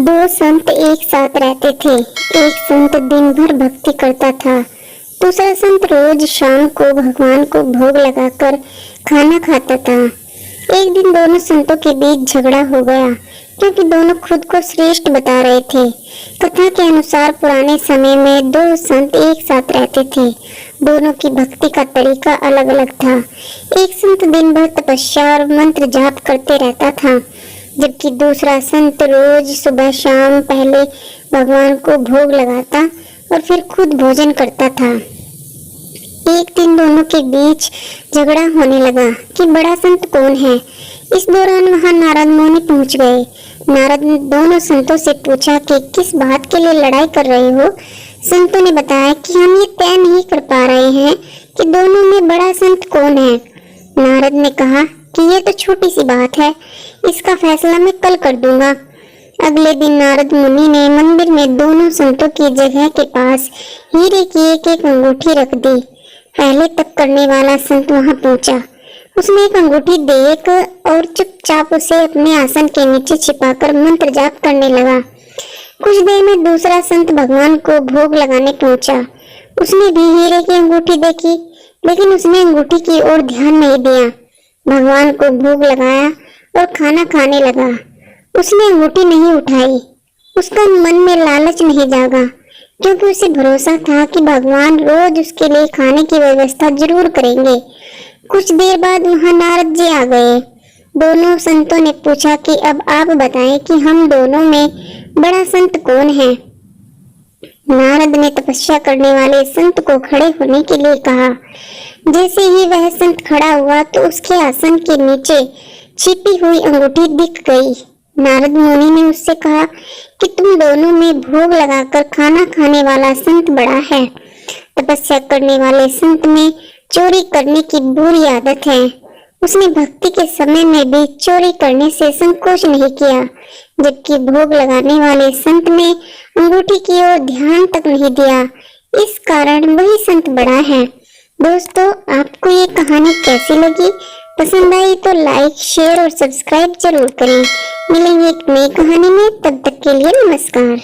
दो संत एक साथ रहते थे। एक संत दिन भर भक्ति करता था। दूसरा संत रोज शाम को भगवान को भोग लगाकर खाना खाता था। एक दिन दोनों संतों के बीच झगड़ा हो गया क्योंकि दोनों खुद को श्रेष्ठ बता रहे थे। कथा के अनुसार पुराने समय में दो संत एक साथ रहते थे। दोनों की भक्ति का तरीका अलग अलग था। एक संत दिन भर तपस्या और मंत्र जाप करते रहता था, जबकि दूसरा संत रोज सुबह शाम पहले भगवान को भोग लगाता और फिर खुद भोजन करता था। एक दिन दोनों के बीच झगड़ा होने लगा कि बड़ा संत कौन है। इस दौरान वहां नारद मुनि पहुंच गए। नारद ने दोनों संतों से पूछा कि किस बात के लिए लड़ाई कर रहे हो। संतों ने बताया कि हम ये तय नहीं कर पा रहे हैं कि दोनों में बड़ा संत कौन है। नारद ने कहा कि ये तो छोटी सी बात है, इसका फैसला मैं कल कर दूंगा। अगले दिन नारद मुनि ने मंदिर में दोनों संतों की जगह के पास हीरे की एक एक अंगूठी रख दी। पहले तप करने वाला संत वहां पहुंचा। उसने एक अंगूठी देख और चुपचाप उसे अपने आसन के नीचे छिपाकर मंत्र जाप करने लगा। कुछ देर में दूसरा संत भगवान को भोग लगाने पहुंचा। उसने भी हीरे की अंगूठी देखी, लेकिन उसने अंगूठी की ओर ध्यान नहीं दिया। भगवान को भोग लगाया और खाना खाने लगा। उसने अंगूठी नहीं उठाई। उसका मन में लालच नहीं जागा, क्योंकि उसे भरोसा था कि भगवान रोज उसके लिए खाने की व्यवस्था जरूर करेंगे। कुछ देर बाद वहां नारद जी आ गए। दोनों संतों ने पूछा कि अब आप बताएं कि हम दोनों में बड़ा संत कौन है। नारद ने तपस्या करने वाले संत को खड़े होने के लिए कहा। जैसे ही वह संत खड़ा हुआ तो उसके आसन के नीचे छिपी हुई अंगूठी दिख गई। नारद मुनि ने उससे कहा कि तुम दोनों में भोग लगाकर खाना खाने वाला संत बड़ा है। तपस्या करने वाले संत में चोरी करने की बुरी आदत है। उसने भक्ति के समय में भी चोरी करने से संकोच नहीं किया, जबकि भोग लगाने वाले संत ने अंगूठी की ओर ध्यान तक नहीं दिया। इस कारण वही संत बड़ा है। दोस्तों, आपको ये कहानी कैसी लगी? पसंद आई तो लाइक, शेयर और सब्सक्राइब जरूर करें। मिलेंगे एक नई कहानी में, तब तक के लिए नमस्कार।